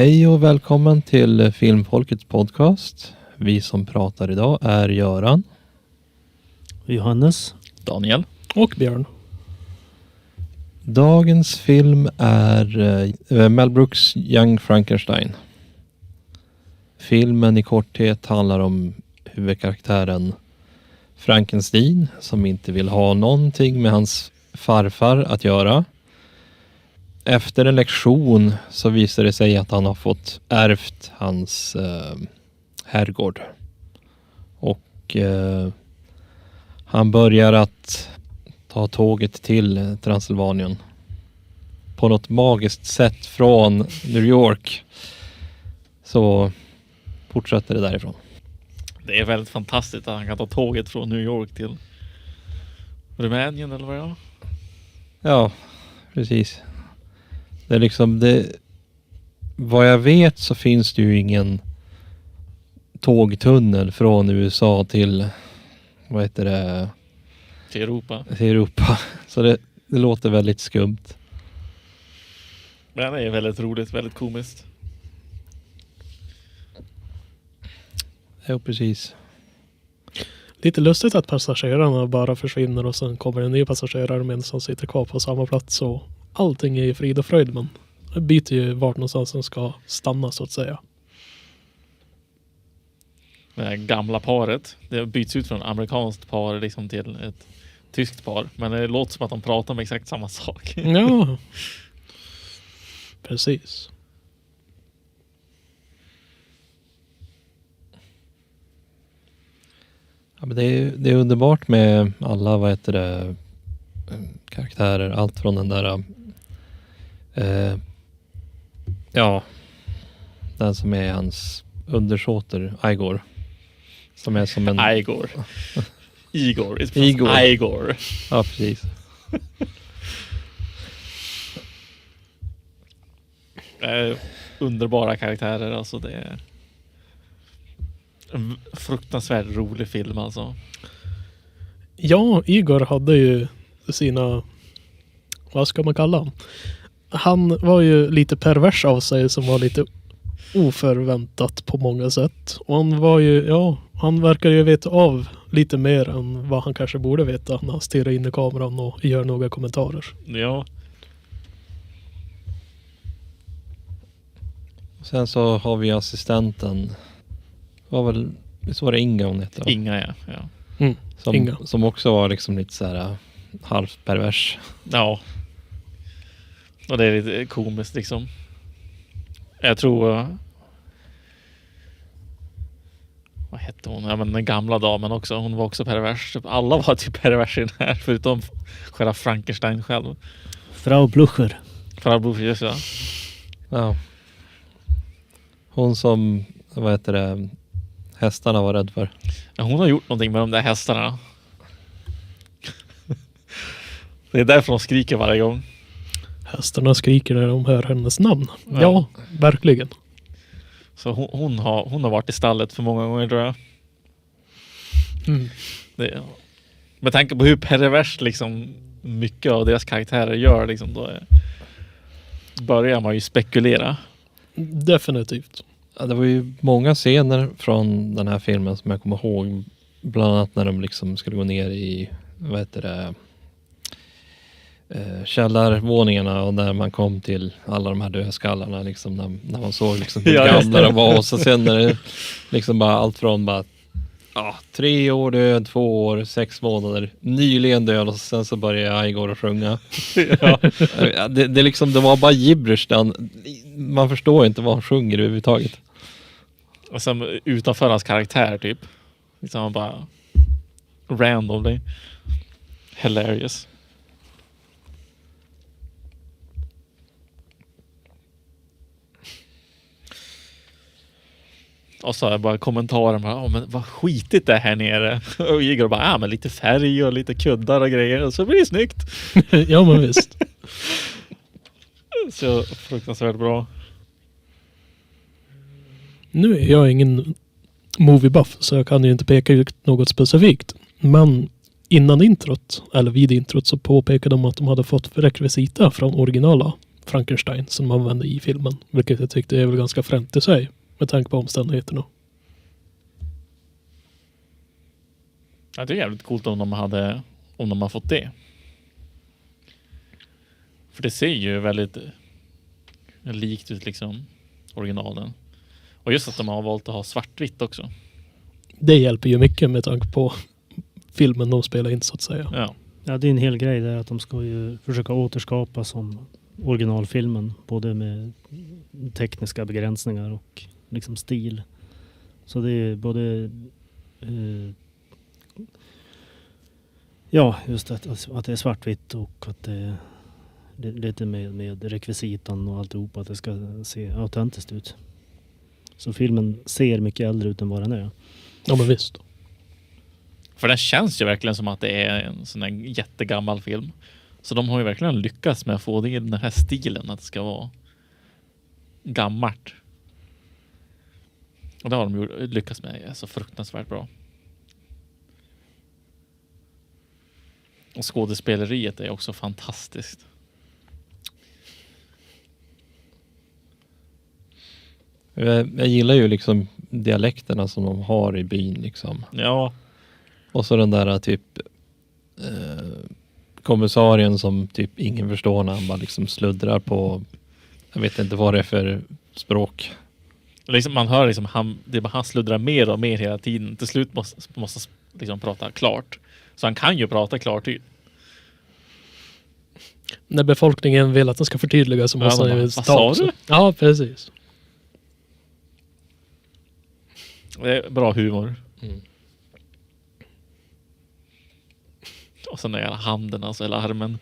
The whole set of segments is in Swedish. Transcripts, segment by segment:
Hej och välkommen till Filmfolkets podcast. Vi som pratar idag är Göran, Johannes, Daniel och Björn. Dagens film är Mel Brooks Young Frankenstein. Filmen i korthet handlar om huvudkaraktären Frankenstein som inte vill ha någonting med hans farfar att göra. Efter en lektion så visar det sig att han har fått ärvt hans herrgård. Och han börjar att ta tåget till Transylvanien. På något magiskt sätt från New York så fortsätter det därifrån. Det är väldigt fantastiskt att han kan ta tåget från New York till Rumänien eller vad det är. Ja, precis. Det är liksom det. Vad jag vet så finns det ju ingen tågtunnel från USA till vad heter det? Till Europa. Till Europa. Så det låter väldigt skumt. Men det är väldigt roligt, väldigt komiskt. Ja, precis. Lite lustigt att passagerarna bara försvinner och sen kommer en ny passagerare medan han sitter kvar på samma plats och allting är i frid och fröjd, men det byter ju vart någonstans som ska stanna så att säga. Det här gamla paret, det byts ut från amerikanskt par liksom till ett tyskt par. Men det låter som att de pratar om exakt samma sak. Ja, precis. Ja, men det är underbart med alla, vad heter det, karaktärer. Allt från den där den som är hans undersåter, Igor. Som är som en... Igor. Igor. Igor. Igor. Ja, precis. Underbara karaktärer, alltså det är en fruktansvärt rolig film alltså. Ja, Igor hade ju sina, vad ska man kalla honom? Han var ju lite pervers av sig som var lite oförväntat på många sätt. Och han var ju, han verkar ju veta av lite mer än vad han kanske borde veta när han stirrar in i kameran och gör några kommentarer. Ja. Sen så har vi assistenten. Så var det Inga hon heter. Inga, ja. Inga. Som också var liksom lite så här halvt pervers. Ja. Och det är lite komiskt liksom. Jag tror... vad hette hon? Ja, men den gamla damen också. Hon var också pervers. Alla var typ pervers i den här. Förutom själva Frankenstein själv. Frau Blucher. Frau Blucher, just ja. Ja. Hon som, vad heter det, hästarna var rädd för. Ja, hon har gjort någonting med de där hästarna. Det är därför de skriker varje gång. Hästarna skriker när de hör hennes namn. Ja, verkligen. Så hon har varit i stallet för många gånger, tror jag. Med tanke på hur pervers liksom mycket av deras karaktärer gör liksom, då börjar man ju spekulera. Definitivt. Ja, det var ju många scener från den här filmen som jag kommer ihåg. Bland annat när de liksom skulle gå ner i, vad heter det, källarvåningarna och när man kom till alla de här dödskallarna liksom, när man såg liksom hur gamla de var, och så sen när det liksom bara allt från bara 3 år död, 2 år, 6 månader, nyligen död, och sen så började Igor att sjunga. Det liksom, det var bara gibberish. Man förstår inte vad han sjunger överhuvudtaget. Och sen utanför hans karaktär typ. Liksom bara randomly. Hilarious. Och så bara kommentarer med, men vad skitigt det här nere. Och Igor bara, men lite färg och lite kuddar och grejer, och så blir det snyggt. Ja, men visst. Så fruktansvärt bra. Nu är jag ingen moviebuff så jag kan ju inte peka ut något specifikt. Men innan introt, eller vid introt, så påpekade de att de hade fått rekvisita från originala Frankenstein som de använde i filmen. Vilket jag tyckte är väl ganska fränt i sig med tanke på omständigheterna. Ja, det är jävligt coolt om de har fått det. För det ser ju väldigt likt ut liksom originalen. Och just att de har valt att ha svartvitt också. Det hjälper ju mycket med tanke på filmen de spelar in så att säga. Ja. Ja, det är en hel grej där att de ska ju försöka återskapa som originalfilmen. Både med tekniska begränsningar och liksom stil. Så det är både ja, just att det är svartvitt och att det är lite med rekvisitan och alltihopa, att det ska se autentiskt ut. Så filmen ser mycket äldre ut än vad den är. Ja, men visst. För det känns ju verkligen som att det är en sån här jättegammal film. Så de har ju verkligen lyckats med att få det i den här stilen, att det ska vara gammalt. Och det har de ju lyckats med så fruktansvärt bra. Och skådespeleriet är också fantastiskt. Jag gillar ju liksom dialekterna som de har i byn liksom. Ja. Och så den där typ kommissarien som typ ingen förstår när han bara liksom sluddrar på, jag vet inte vad det är för språk. Liksom man hör liksom han sluddrar mer och mer hela tiden. Till slut måste liksom prata klart. Så han kan ju prata klart. När befolkningen vill att den ska förtydliga så måste han ju vad sa du? Ja, precis. Det är bra humor. Mm. Och sen är handen alltså, eller armen.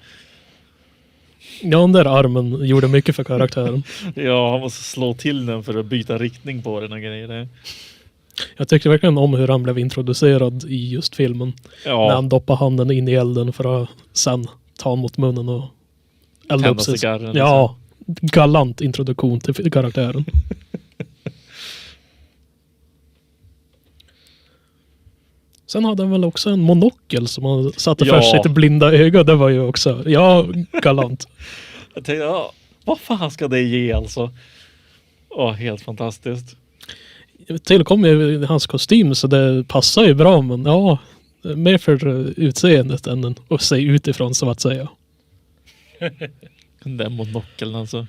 Ja, den där armen gjorde mycket för karaktären. Ja, han måste slå till den för att byta riktning på den och grejer. Jag tyckte verkligen om hur han blev introducerad i just filmen. Ja. När han doppar handen in i elden för att sen ta mot munnen och elda upp sig. Cigarren, ja, galant introduktion till karaktären. Sen hade han väl också en monokel som han satte för sitt blinda öga. Det var ju också, ja, galant. Jag tänkte, ja, vad fan ska det ge alltså? Helt fantastiskt. Tillkom ju hans kostym så det passar ju bra, men ja, mer för utseendet än att se utifrån så att säga. Den där monokeln alltså.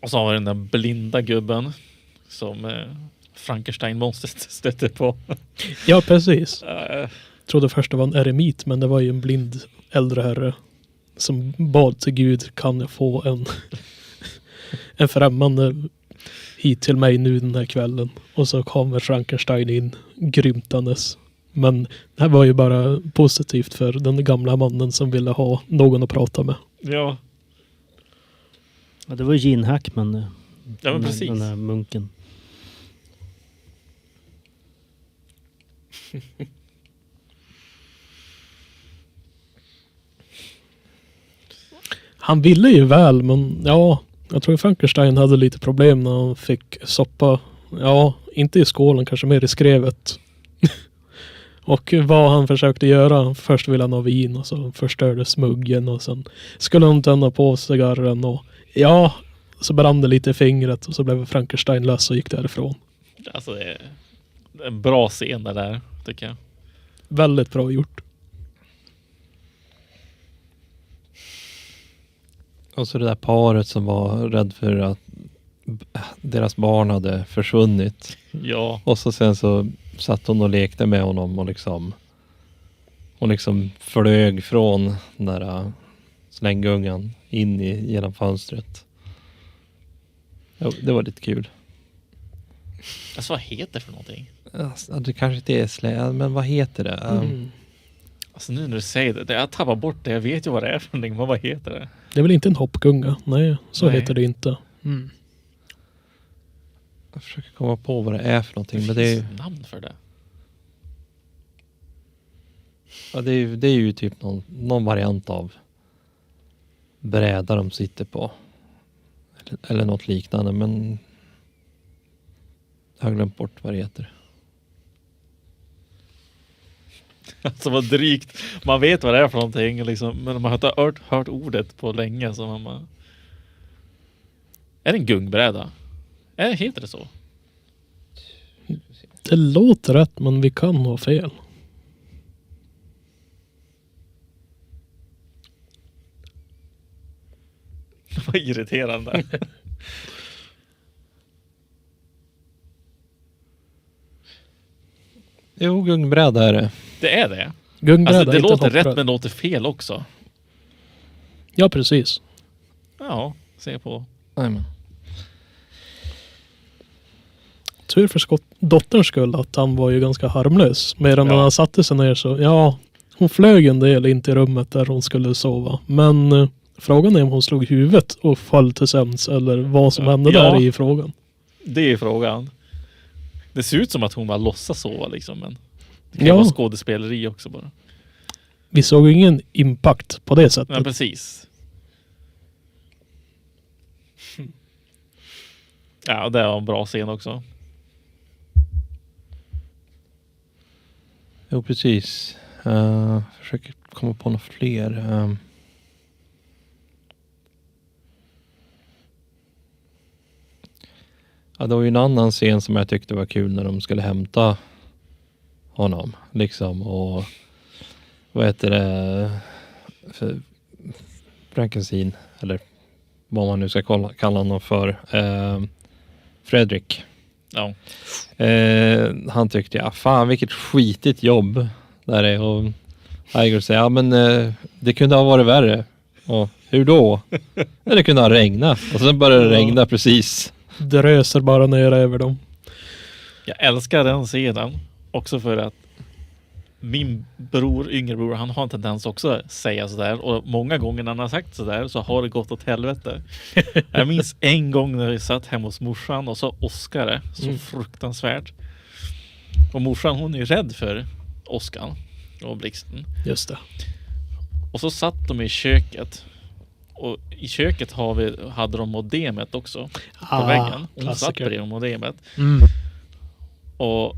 Och så har vi den där blinda gubben som Frankenstein-monstret stötte på. Ja, precis. Trodde först det var en eremit, men det var ju en blind äldre herre som bad till Gud, kan jag få en främmande hit till mig nu den här kvällen. Och så kommer Frankenstein in grymtandes. Men det här var ju bara positivt för den gamla mannen som ville ha någon att prata med. Ja. Ja, det var ju Gene Hackman. Ja, men precis. Den här munken. Han ville ju väl, men ja, jag tror Frankenstein hade lite problem när han fick soppa. Ja, inte i skålen, kanske mer i skrevet. Och vad han försökte göra, först ville han ha vin och så förstörde smuggen och sen skulle han tända på cigarren och ja, så brann det lite i fingret och så blev Frankenstein lös och gick därifrån. Alltså det är en bra scen där, tycker jag. Väldigt bra gjort. Och så det där paret som var rädd för att deras barn hade försvunnit. Ja. Och så sen så satt hon och lekte med honom och liksom hon liksom flög från den där slänggungan in genom fönstret. Ja, det var lite kul. Alltså vad heter det för någonting? Alltså, det kanske inte är men vad heter det? Alltså nu när du säger det, jag tappar bort det. Jag vet ju vad det är för någonting, men vad heter det? Det är väl inte en hoppgunga? Nej, så Nej. heter det inte. Jag försöker komma på vad det är för någonting. Det Men finns det är, namn för det. ja, det är ju typ någon variant av bräda de sitter på. Eller något liknande, men jag har glömt bort vad det heter. Alltså vad drygt. Man vet vad det är för någonting liksom, men man har inte hört ordet på länge så man bara... Är det en gungbräda? Heter det så? Det låter rätt, men vi kan ha fel. Vad irriterande. Jo, gungbräda är det. Det är det. Gungbräda, Alltså det inte låter hoppbräda. rätt men låter fel också. Ja, precis. Ja, se på. Jajamän. Tur för dotterns skull att han var ju ganska harmlös. Medan när han satte sig ner så, ja, hon flög en del in till rummet där hon skulle sova. Men frågan är om hon slog huvudet och föll till sömns eller vad som hände där i frågan. Det är frågan. Det ser ut som att hon bara låtsas sova liksom, men det kan vara skådespeleri också bara. Vi såg ingen impact på det sättet. Ja, precis. Ja, det var en bra scen också. Jo, precis. Försöker komma på några fler. Ja, det var ju en annan scen som jag tyckte var kul när de skulle hämta honom. Liksom, och vad heter det? Frankenstein, eller vad man nu ska kalla honom för. Fredrik. Ja. Han tyckte, ja fan vilket skitigt jobb där är. Och Igor säger, ja men det kunde ha varit värre. Och hur då? Ja, det kunde ha regnat. Och sen började det regna precis. Det röser bara ner över dem. Jag älskar den scenen också för att min yngre bror, han har en tendens också att säga sådär. Och många gånger när han har sagt sådär så har det gått åt helvete. Jag minns en gång när vi satt hemma hos morsan och så Oskar det så fruktansvärt. Och morsan, hon är ju rädd för Oskar och Blixten. Just det. Och så satt de i köket. Och i köket hade de modemet också på väggen. Hon satt bredvid modemet. Och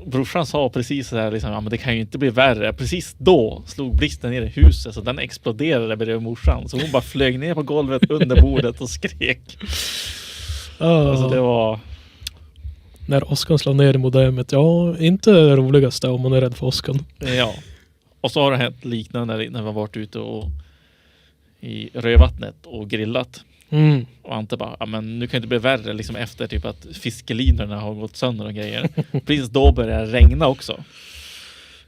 brorsan sa precis så här liksom, ja men det kan ju inte bli värre. Precis då slog blixten ner i huset så den exploderade bredvid morsan. Så hon bara flög ner på golvet under bordet och skrek. Alltså det var... När Oskar slår ner i modemet, ja, inte det roligaste om man är rädd för Oskar. Ja. Och så har det hänt liknande när vi har varit ute och i Rövattnet och grillat. Och Ante bara, ja men nu kan det inte bli värre liksom efter typ att fiskelinorna har gått sönder och grejer. Precis då börjar det regna också.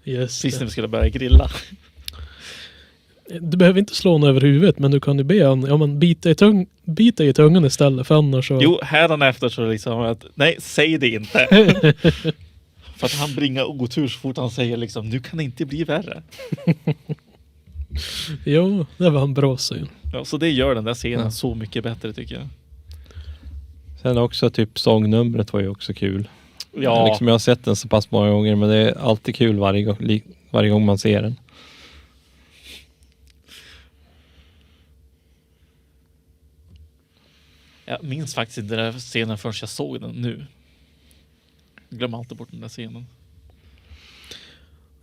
Precis när vi skulle börja grilla. Du behöver inte slå honom över huvudet, men du kan ju be honom, ja men bita i tungan istället, för annars så... Jo, hädanefter så liksom att, nej, säg det inte. För att han bringar otur så fort han säger liksom, nu kan det inte bli värre. Jo, det var en bra syn. Ja, så det gör den där scenen så mycket bättre tycker jag. Sen också typ sångnumret var ju också kul. Ja. Liksom jag har sett den så pass många gånger, men det är alltid kul varje gång man ser den. Jag minns faktiskt inte den där scenen förrän jag såg den nu. Jag glömmer alltid bort den där scenen.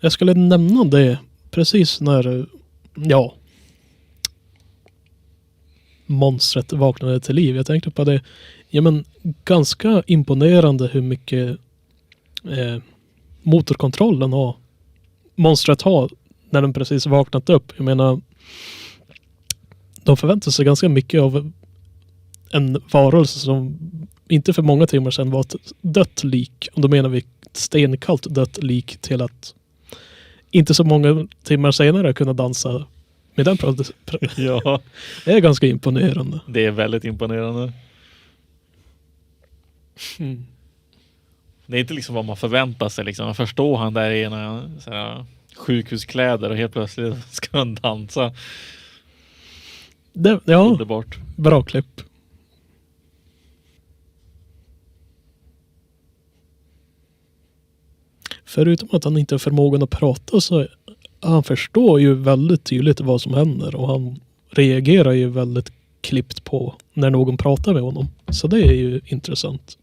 Jag skulle nämna det precis när, ja, monstret vaknade till liv. Jag tänkte på det, ja men ganska imponerande hur mycket motorkontrollen har. Monstret har när den precis vaknat upp. Jag menar, de förväntar sig ganska mycket av en varelse som inte för många timmar sedan var ett dött lik. Och då menar vi stenkallt dött lik till att inte så många timmar senare kunna dansa med den Ja. Det är ganska imponerande. Det är väldigt imponerande. Det är inte liksom vad man förväntar sig. Liksom. Man förstår han där i ena sjukhuskläder och helt plötsligt ska han dansa. Ja, underbart. Bra klipp. Förutom att han inte har förmågan att prata så han förstår ju väldigt tydligt vad som händer och han reagerar ju väldigt klippt på när någon pratar med honom. Så det är ju intressant.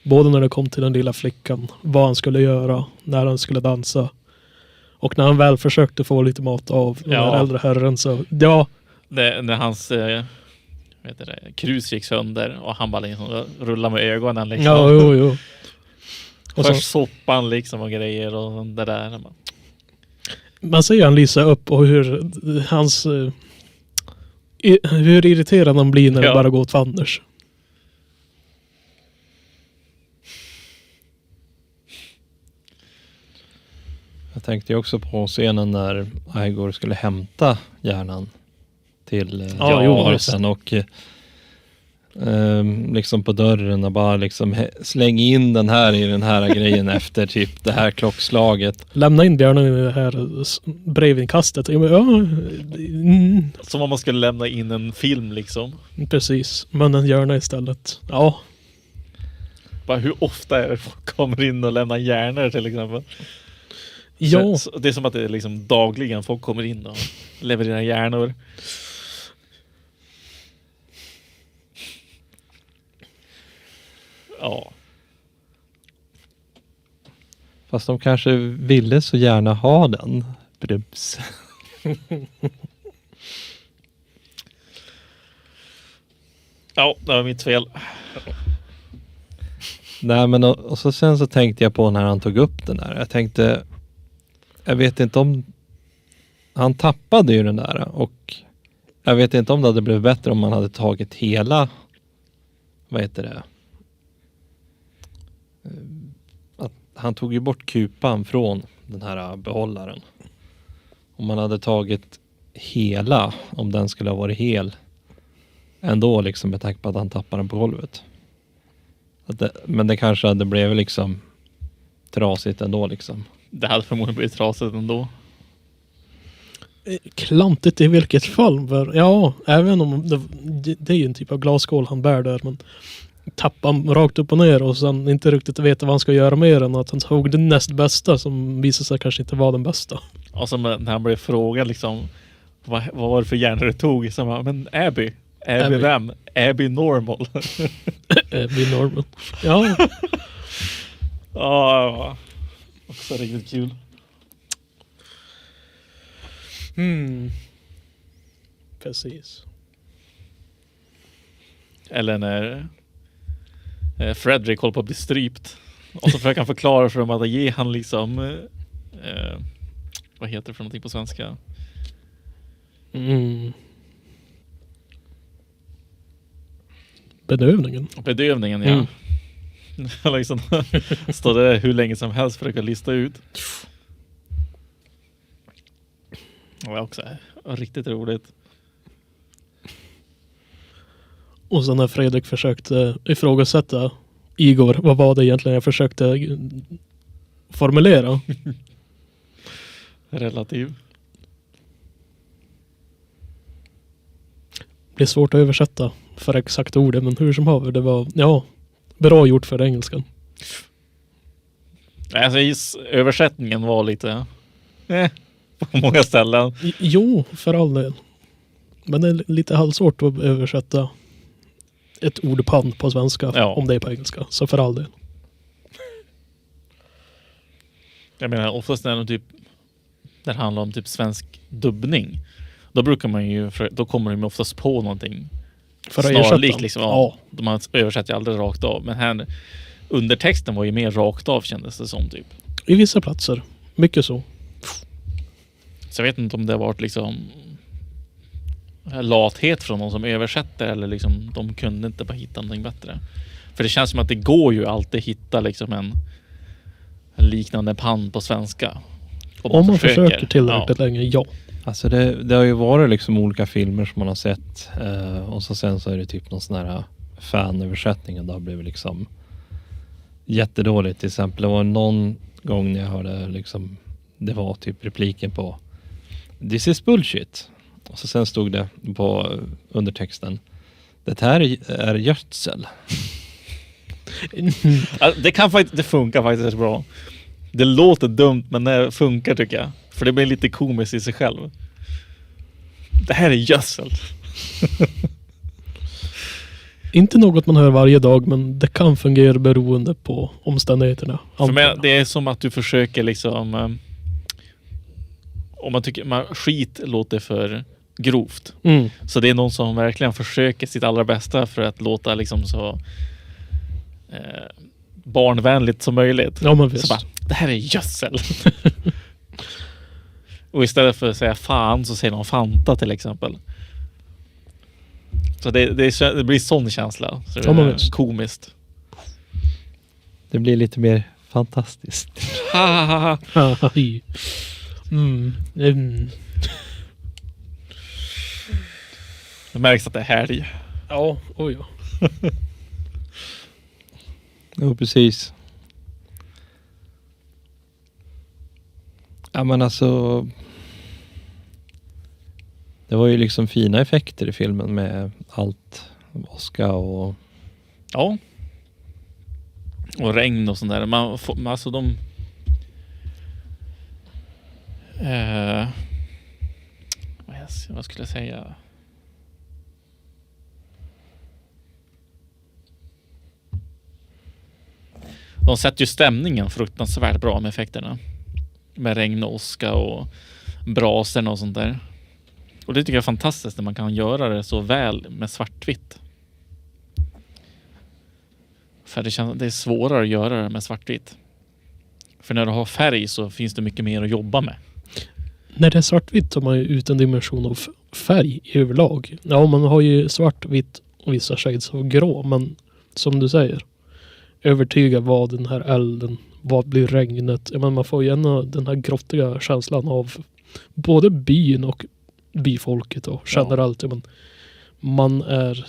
Både när det kom till den lilla flickan, vad han skulle göra, när han skulle dansa Och när han väl försökte få lite mat av den här äldre herren så, ja. När hans krus gick sönder och han bara liksom rullade med ögonen liksom. Ja, jo. Och först soppan liksom och grejer och det där. Man ser han lysa upp och hur hans hur irriterad han blir när det bara går åt fanders. Jag tänkte ju också på scenen när Igor skulle hämta hjärnan till varelsen och liksom på dörren och bara liksom släng in den här grejen efter typ det här klockslaget. Lämna in hjärnan i det här brevinkastet. Som om man skulle lämna in en film liksom. Precis, men en hjärna istället. Ja. Bara hur ofta är det folk kommer in och lämnar hjärnor till exempel? Ja. Så det är som att det är liksom dagligen folk kommer in och levererar hjärnor. Ja. Fast de kanske ville så gärna ha den. Brubs. Ja, det var mitt fel. Nej, men och så sen så tänkte jag på när han tog upp den där. Jag vet inte om han tappade ju den där och jag vet inte om det hade blivit bättre om man hade tagit hela att han tog ju bort kupan från den här behållaren. Om man hade tagit hela, om den skulle ha varit hel ändå liksom med tanke på att han tappade den på golvet. Men det kanske hade blivit liksom trasigt ändå liksom. Det hade förmodligen blivit trasigt ändå. Klantigt i vilket fall. Ja, även om det är ju en typ av glasskål han bär där. Men tappar rakt upp och ner och sen inte riktigt veta vad han ska göra mer än att han tog det näst bästa som visade sig kanske inte vara den bästa. Och så när han blev frågad liksom vad var det för hjärnor det tog? Så man, men Abby vem? Abby Normal. Abby Normal. Ja. Ja. Också riktigt kul. Precis. Eller när Fredrik håller på att bli strypt. Och så försöker han förklara för dem att ge han liksom vad heter det för någonting på svenska? Bedövningen, ja. Liksom, står det hur länge som helst för att kunna lista ut. Det var också riktigt roligt. Och sen när Fredrik försökte ifrågasätta Igor, vad var det egentligen jag försökte formulera? Relativ. Det blir svårt att översätta för exakt ordet, men hur som haver, det var bra gjort för engelskan. Alltså översättningen var lite på många ställen. Jo, för all del. Men det är lite halvsvårt att översätta ett ordpann på svenska om det är på engelska. Så för all del. Jag menar, oftast när det handlar om typ svensk dubbning, då brukar man ju, då kommer de oftast på någonting snarlikt liksom. Ja. Man översätter ju aldrig rakt av. Men här, undertexten var ju mer rakt av, kändes det som typ. I vissa platser. Mycket så. Så jag vet inte om det har varit liksom lathet från någon som översätter eller liksom de kunde inte bara hitta någonting bättre. För det känns som att det går ju alltid hitta liksom en liknande pann på svenska. Om man försöker tillräckligt länge, ja. Alltså det har ju varit liksom olika filmer som man har sett och sen så är det typ någon sån här fanöversättning och det har blivit liksom jättedåligt. Till exempel det var någon gång när jag hörde liksom, det var typ repliken på "This is bullshit". Och så sen stod det på undertexten "Det här är gödsel". Det funkar faktiskt bra. Det låter dumt men det funkar tycker jag. För det blir lite komiskt i sig själv. Det här är gödsel. Inte något man hör varje dag, men det kan fungera beroende på omständigheterna. För mig, det är som att du försöker liksom om man tycker skit låter för grovt. Mm. Så det är någon som verkligen försöker sitt allra bästa för att låta liksom så barnvänligt som möjligt. Ja, men Så visst. bara, det här är gödsel. Och istället för att säga fan så säger de Fanta till exempel. Så det blir sån känsla. Så det Ja, men är visst. komiskt. Det blir lite mer fantastiskt. Mm. Mm. Det märks att det är helg. Ja, oj ja. Jo, precis. Ja, men alltså... Det var ju liksom fina effekter i filmen med allt. Åska och... Ja. Och regn och sånt där. Man får, alltså de... vad skulle jag säga? De sätter ju stämningen fruktansvärt bra med effekterna. Med regn och åska och braserna och sånt där. Och det tycker jag är fantastiskt när man kan göra det så väl med svartvitt. För det är svårare att göra det med svartvitt. För när du har färg så finns det mycket mer att jobba med. När det är svartvitt har man ju ut en dimension av färg i överlag. Ja, man har ju svartvitt och vissa shades av grå. Men som du säger, övertyga vad den här elden, vad blir regnet. Ja, men man får ju ändå den här grottiga känslan av både byn och byfolket och generellt. Ja, men man är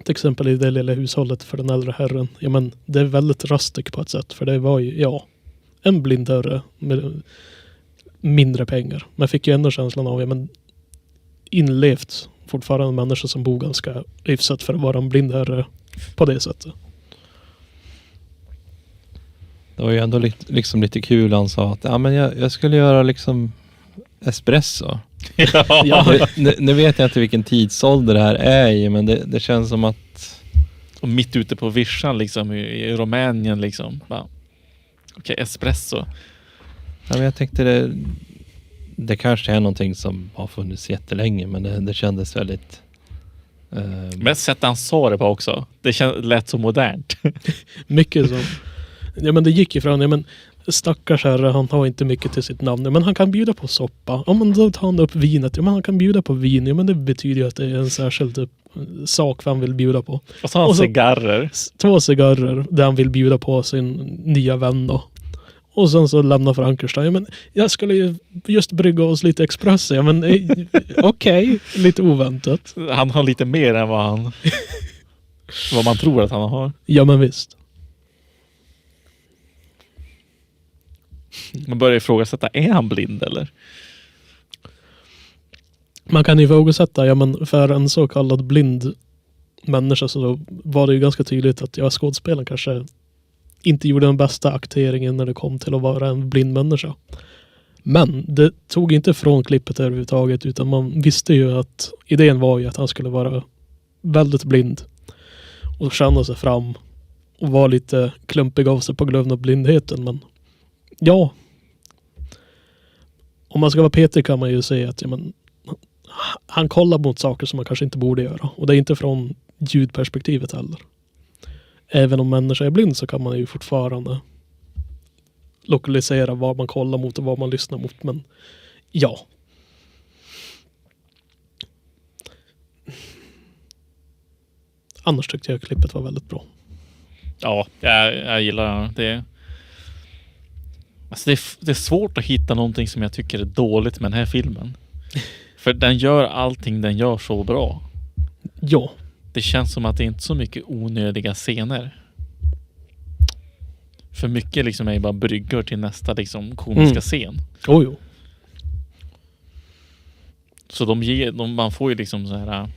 till exempel i det lilla hushållet för den äldre herren. Ja, men det är väldigt rustic på ett sätt. För det var ju, en blind herre med mindre pengar. Man fick ju ändå känslan av, inlevt fortfarande människor som bor ganska hyfsat för att vara en blind herre på det sättet. Det var ju ändå liksom lite kul. Han sa att jag skulle göra liksom espresso. Ja. Nu vet jag inte vilken tidsålder det här är i, men det känns som att... Och mitt ute på vischan liksom i Rumänien liksom. Okej, espresso. Ja, men jag tänkte det kanske är någonting som har funnits jättelänge, men det kändes väldigt... Men sättet han sa det på också. Det lät så modernt. Mycket så. Ja, men det gick ifrån, stackars herre, han har inte mycket till sitt namn. Ja, men han kan bjuda på soppa. Ja, men då tar han upp vinet. Ja, men han kan bjuda på vin. Ja, men det betyder ju att det är en särskild sak han vill bjuda på. Och så har han cigarrer. 2 cigarrer där han vill bjuda på sin nya vän då. Och sen så lämnar Frankenstein. Ja, men jag skulle ju just brygga oss lite espresso. Ja, men okej, lite oväntat. Han har lite mer än vad man tror att han har. Ja, men visst. Man börjar ifrågasätta, är han blind eller? Man kan ifrågasätta, men för en så kallad blind människa så var det ju ganska tydligt att skådespelaren kanske inte gjorde den bästa akteringen när det kom till att vara en blind människa. Men det tog inte från klippet överhuvudtaget, utan man visste ju att idén var ju att han skulle vara väldigt blind och känna sig fram och vara lite klumpig av sig på grund av blindheten. Men ja, om man ska vara petig kan man ju säga att han kollar mot saker som man kanske inte borde göra. Och det är inte från ljudperspektivet heller. Även om människor är blind så kan man ju fortfarande lokalisera vad man kollar mot och vad man lyssnar mot. Men ja. Annars tyckte jag klippet var väldigt bra. Ja, jag gillar det. Alltså det är svårt att hitta någonting som jag tycker är dåligt med den här filmen. För den gör allting den gör så bra. Ja. Det känns som att det inte är så mycket onödiga scener. För mycket liksom är bara brygger till nästa liksom komiska scen. Jo. Så man får ju liksom så här.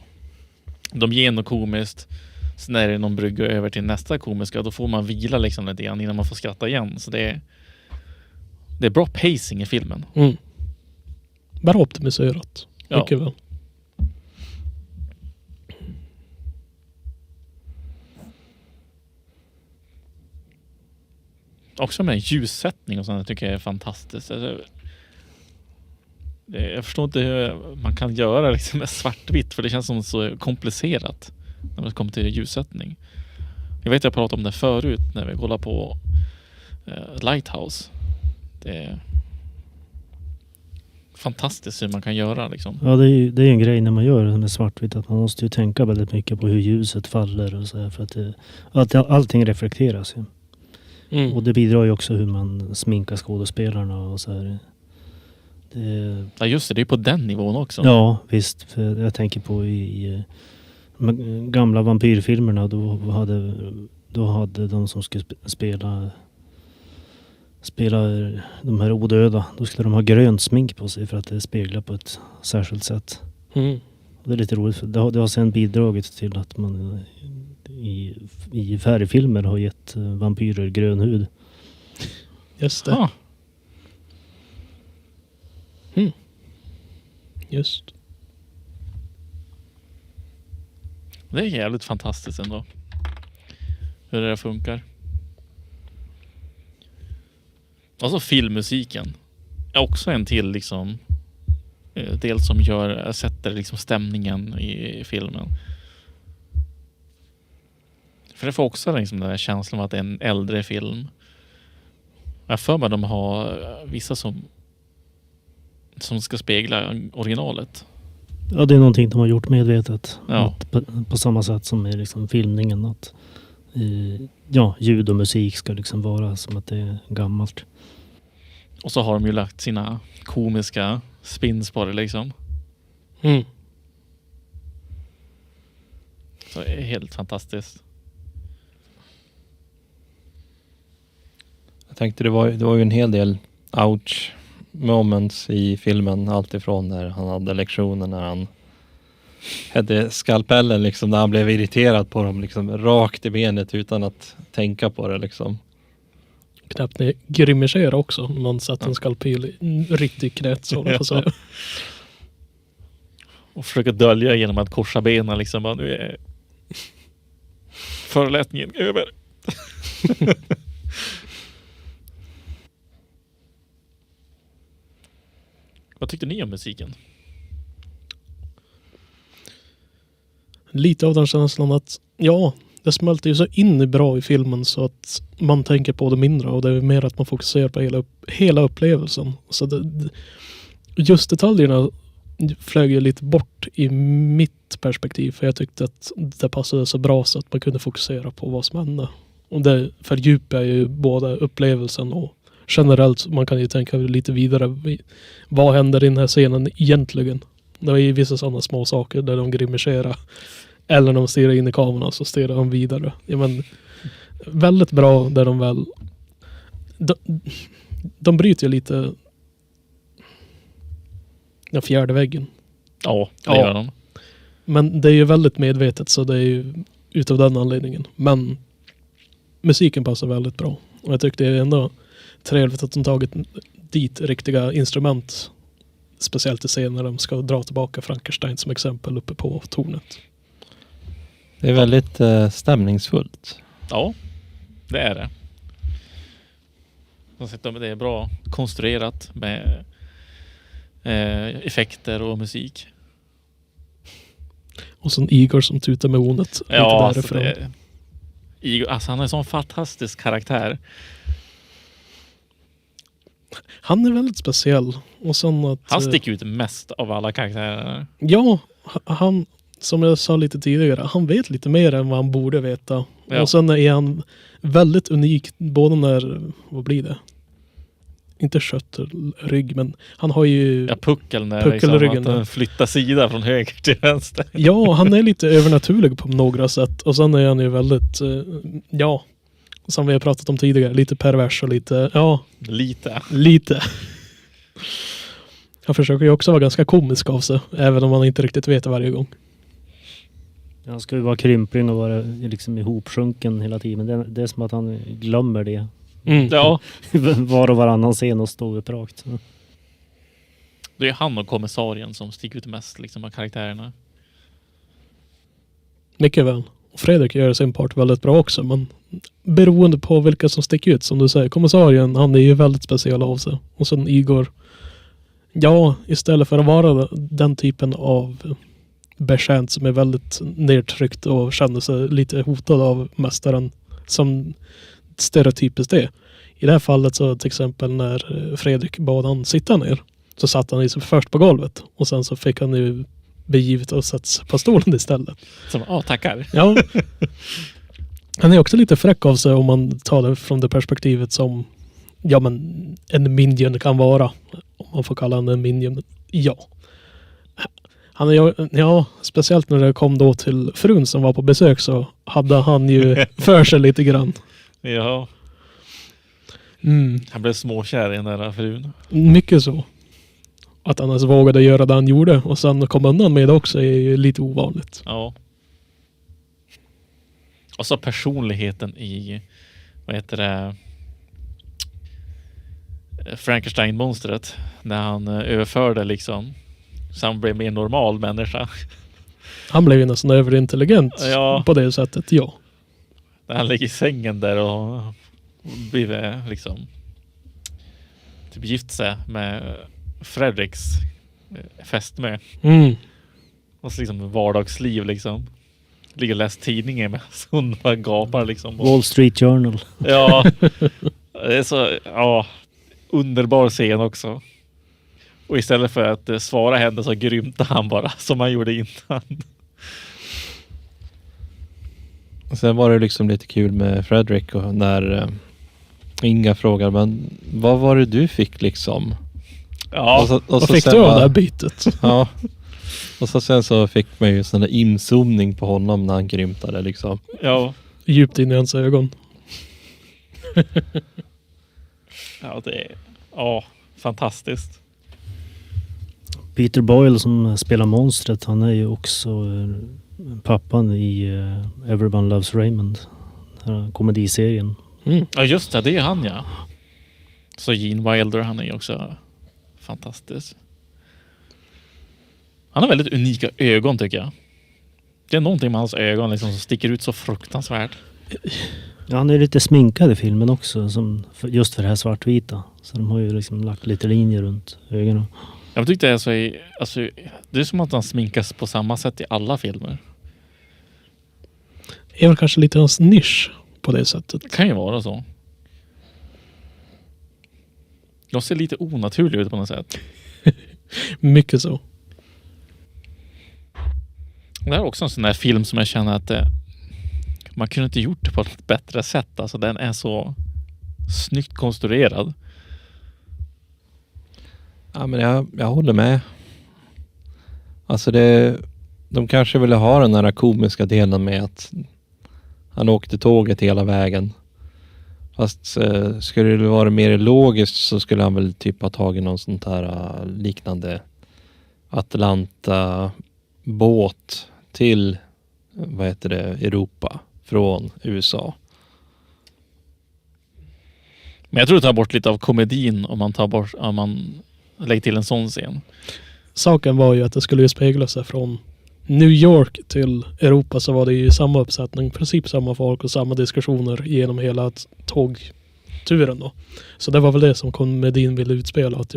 De ger något komiskt. Sen är det någon brygga över till nästa komiska. Då får man vila liksom lite grann innan man får skratta igen. Så det är bra pacing i filmen. Bara optimiserat. Ja. Mycket väl. Också med ljussättning och sånt tycker jag är fantastiskt. Jag förstår inte hur man kan göra liksom med svartvitt, för det känns som så komplicerat när det kommer till ljussättning. Jag pratade om det förut när vi kollade på Lighthouse. Det är fantastiskt hur man kan göra liksom. Ja, det är en grej när man gör det med svartvitt, att man måste ju tänka väldigt mycket på hur ljuset faller och så här, för att allting reflekteras ju. Och det bidrar ju också hur man sminkar skådespelarna och så här. Ja just det är på den nivån också. Ja visst, för jag tänker på i gamla vampyrfilmerna, då hade de som skulle spela de här odöda, då skulle de ha grönt smink på sig för att det speglar på ett särskilt sätt. Det är lite roligt, för det har sen bidragit till att man i färgfilmer har gett vampyrer grön hud. Just det. Just. Det är jävligt fantastiskt ändå. Hur det funkar. Alltså filmmusiken är också en till liksom del som sätter liksom stämningen i filmen. För det får också liksom den här känslan av att det är en äldre film. Jag för mig de har vissa som ska spegla originalet. Ja, det är någonting de har gjort medvetet. Ja. På samma sätt som med liksom filmningen, att ljud och musik ska liksom vara som att det är gammalt. Och så har de ju lagt sina komiska spins på det liksom. Så det är helt fantastiskt. Jag tänkte det var ju en hel del ouch moments i filmen, alltifrån när han hade lektioner, när han hade skalpellen liksom, när han blev irriterad på dem liksom rakt i benet utan att tänka på det liksom. Knappt ni grimaserar också. Man satt en skalpel i en riktig krets. Och försöker dölja genom att korsa benen liksom. Bara, nu är föreläsningen över. Vad tyckte ni om musiken? Lite av den känslan att det smälter ju så in i bra i filmen så att man tänker på det mindre, och det är mer att man fokuserar på hela upplevelsen. Så just detaljerna flög ju lite bort i mitt perspektiv, för jag tyckte att det passade så bra så att man kunde fokusera på vad som hände. Och det fördjupar ju både upplevelsen och generellt, man kan ju tänka lite vidare. Vad händer i den här scenen egentligen? Det var ju vissa sådana små saker där de grimaserar. Eller när de stirrar in i kameran så stirrar de vidare. Ja, men, väldigt bra där de väl... De bryter ju lite den fjärde väggen. Ja, det gör de. Men det är ju väldigt medvetet, så det är ju utav den anledningen. Men musiken passar väldigt bra. Och jag tyckte det är ändå trevligt att de tagit dit riktiga instrument. Speciellt i scenen när de ska dra tillbaka Frankenstein som exempel uppe på tornet. Det är väldigt stämningsfullt. Ja, det är det. Det är bra konstruerat med effekter och musik. Och så Igor som tutar med onet. Ja, alltså Igor, alltså han är en sån fantastisk karaktär. Han är väldigt speciell. Och sen att, han sticker ut mest av alla karaktärer. Ja, han, som jag sa lite tidigare, han vet lite mer än vad han borde veta. Ja. Och sen är han väldigt unik, både när, vad blir det? Inte rygg, men han har ju... Ja, puckelryggen. Liksom, att flyttar sida från höger till vänster. Ja, han är lite övernaturlig på några sätt. Och sen är han ju väldigt, som vi har pratat om tidigare, lite pervers och lite, Lite. Han försöker ju också vara ganska komisk av sig, även om man inte riktigt vet det varje gång. Han ska ju vara krympling och vara liksom ihopsjunken hela tiden. Det är som att han glömmer det. Ja. Var och varannan scen och stå upp rakt. Det är han och kommissarien som sticker ut mest liksom, av karaktärerna. Mycket väl. Och Fredrik gör sin part väldigt bra också, men beroende på vilka som sticker ut, som du säger. Kommissarien, han är ju väldigt speciell av sig. Och sen Igor Ja, istället för att vara den typen av betjänt som är väldigt nedtryckt och känner sig lite hotad av mästaren som stereotypiskt är. I det här fallet så till exempel när Fredrik bad han sitta ner så satt han sig först på golvet och sen så fick han ju begivet och sätts på stolen istället. Som, tackar. Ja. Han är också lite fräck av sig om man tar det från det perspektivet som en minion kan vara. Om man får kalla honom en minion. Ja. Han är, speciellt när det kom då till frun som var på besök så hade han ju för sig lite grann. Ja. Han blev småkär i den där frun. Mycket så. Att han ens vågade göra det han gjorde och sen komma undan med det också är ju lite ovanligt. Ja. Och så personligheten i Frankenstein-monstret när han överförde liksom så han blev mer normal människa. Han blev ju nästan överintelligent på det sättet, ja. När han ligger i sängen där och blir liksom typ gift sig med Fredriks fästmö. Och så liksom vardagsliv liksom. Ligger och läser tidningen med hon bara gapar liksom. Wall Street Journal. Ja. Det är så underbar scen också. Och istället för att svara henne så grymtar han bara som han gjorde innan. Sen var det liksom lite kul med Fredrik och när Inga frågar men vad var det du fick liksom? Ja, och så fick du av det här bytet? Ja. Och så sen så fick man ju sån där inzoomning på honom när han grymtade liksom. Ja. Djupt in i hans ögon. Ja, det är fantastiskt. Peter Boyle som spelar monstret, han är ju också pappan i Everyone Loves Raymond. Den här komediserien. Ja just det är han ja. Så Gene Wilder, han är ju också fantastisk. Han har väldigt unika ögon tycker jag. Det är någonting med hans ögon liksom, som sticker ut så fruktansvärt. Ja, han är lite sminkad i filmen också just för det här svartvita. Så de har ju liksom lagt lite linjer runt ögonen. Jag tyckte det är så, det är som att han sminkas på samma sätt i alla filmer. Det är väl kanske lite hans nisch på det sättet. Det kan ju vara så. Jag ser lite onaturlig ut på något sätt. Mycket så. Det är också en sån där film som jag känner att man kunde inte gjort det på ett bättre sätt. Alltså den är så snyggt konstruerad. Ja men jag håller med. Alltså de kanske ville ha den här komiska delen med att han åkte tåget hela vägen. Fast skulle det vara mer logiskt så skulle han väl typ ha tagit någon sånt här liknande Atlanta-båt till Europa från USA. Men jag tror det tar bort lite av komedin om man lägger till en sån scen. Saken var ju att det skulle ju spegla sig från New York till Europa, så var det ju samma uppsättning, i princip samma folk och samma diskussioner genom hela tågturen då. Så det var väl det som komedin ville utspela, att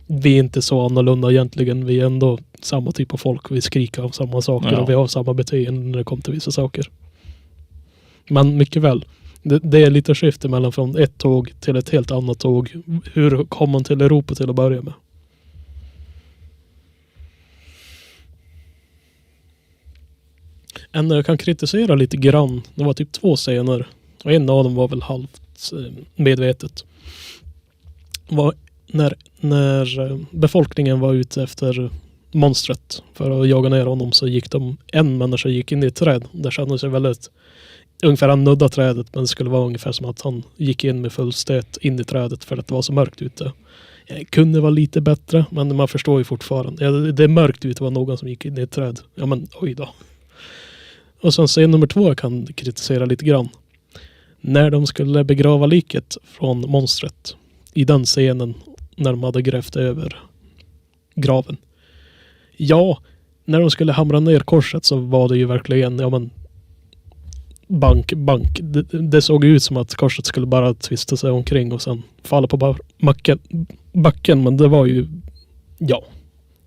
vi är inte så annorlunda egentligen, vi är ändå samma typ av folk, vi skriker om samma saker och vi har samma beteende när det kommer till vissa saker. Men mycket väl, det är lite skifte mellan från ett tåg till ett helt annat tåg. Hur kom man till Europa till att börja med? En jag kan kritisera lite grann, det var typ 2 scener och en av dem var väl halvt medvetet. Var när befolkningen var ute efter monstret för att jaga ner honom, så en människa gick in i ett träd. Det kändes sig väldigt ungefär han nudda trädet, men det skulle vara ungefär som att han gick in med full stöt in i trädet för att det var så mörkt ute. Det kunde vara lite bättre, men man förstår ju fortfarande. Det är mörkt ute, var någon som gick in i ett träd. Ja men oj då. Och sen scen nummer 2 jag kan kritisera lite grann. När de skulle begrava liket från monstret. I den scenen när de hade grävt över graven. Ja, när de skulle hamra ner korset så var det ju verkligen bank. Det såg ut som att korset skulle bara twista sig omkring och sen falla på backen. Men det var ju Ja.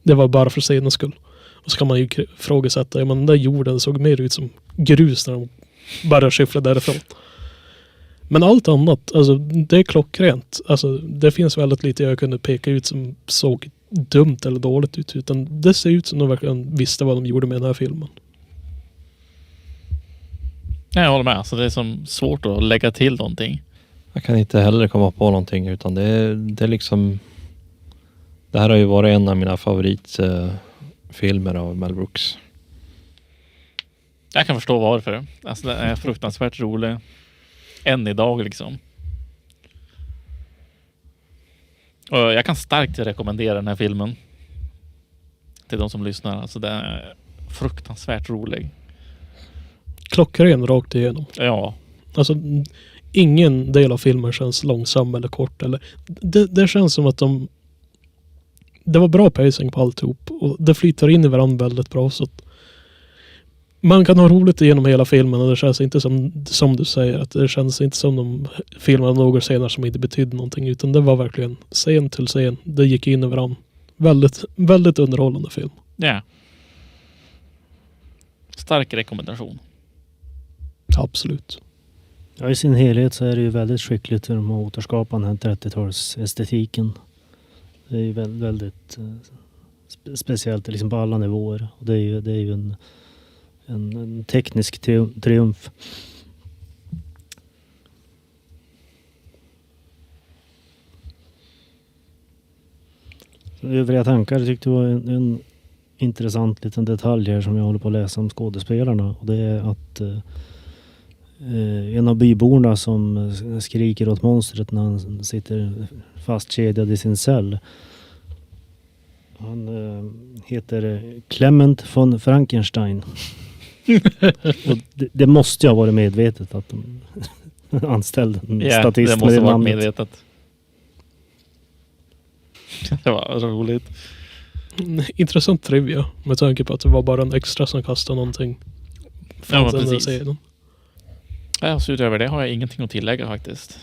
Det var bara för scenens skull. Och så kan man ju frågasätta, men den där jorden såg mer ut som grus när de bara skyfflade därifrån. Men allt annat, alltså det är klockrent. Alltså det finns väldigt lite jag kunde peka ut som såg dumt eller dåligt ut. Utan det ser ut som de verkligen visste vad de gjorde med den här filmen. Jag håller med. Så det är som svårt att lägga till någonting. Jag kan inte heller komma på någonting utan det är liksom... Det här har ju varit en av mina favoritfilmer av Mel Brooks. Jag kan förstå varför. Alltså den är fruktansvärt rolig. Än idag liksom. Och jag kan starkt rekommendera den här filmen. Till de som lyssnar. Alltså den är fruktansvärt rolig. Klockren rakt igenom. Ja. Alltså ingen del av filmen känns långsam eller kort. Eller, det känns som att det var bra pacing på alltihop. Och det flyter in i varandra väldigt bra. Så att man kan ha roligt igenom hela filmen. Och det känns inte som du säger. Att det känns inte som de filmade några scener som inte betydde någonting. Utan det var verkligen scen till scen. Det gick in i varandra. Väldigt, väldigt underhållande film. Ja. Stark rekommendation. Absolut. Ja, i sin helhet så är det ju väldigt skickligt hur de har återskapat den här 30-tals-estetiken. Det är ju väldigt speciellt liksom på alla nivåer. Och det är ju en teknisk triumf. Övriga tankar tyckte jag var en intressant liten detalj här som jag håller på att läsa om skådespelarna. Och det är att en av byborna som skriker åt monstret när han sitter fastkedjad i sin cell. Han heter Clement von Frankenstein. Och det måste ju ha varit medvetet att de anställde en statist det måste med ha varit namnet. medvetet. Det var roligt. Intressant trivia. Med tanke på att det var bara en extra som kastade någonting. Ja, precis. Scenen. Ja, så utöver det har jag ingenting att tillägga faktiskt.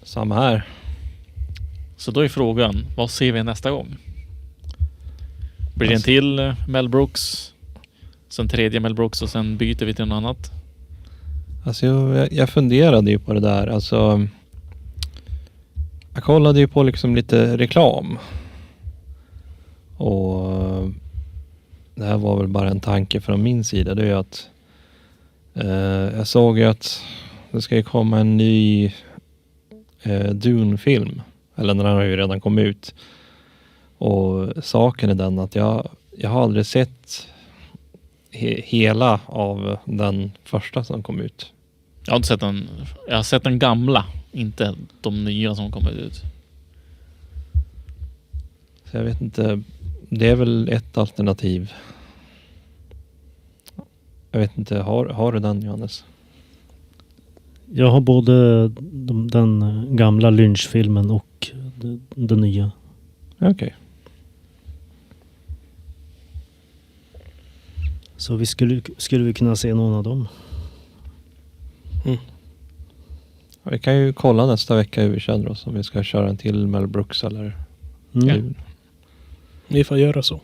Samma här. Så då är frågan, vad ser vi nästa gång? Blir det en till Mel Brooks? Sen tredje Mel Brooks och sen byter vi till något annat? Alltså jag funderade ju på det där. Alltså, jag kollade ju på liksom lite reklam. Och det här var väl bara en tanke från min sida. Det är ju att jag såg ju att det ska ju komma en ny Dune-film. Eller den har ju redan kommit ut. Och saken är den att jag har aldrig sett hela av den första som kom ut. Jag har inte sett den. Jag har sett den gamla, inte de nya som kommer ut. Så jag vet inte. Det är väl ett alternativ. Jag vet inte. Har du den, Johannes? Jag har både den gamla lynchfilmen och den nya. Okej. Så vi skulle vi kunna se någon av dem. Mm. Vi kan ju kolla nästa vecka hur vi känner oss. Om vi ska köra en till Mel Brooks eller Dune. Ni får göra så.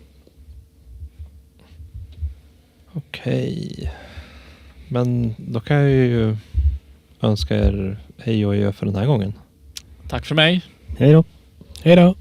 Okej. Men då kan jag ju önska er hej och adjö för den här gången. Tack för mig. Hej då. Hej då.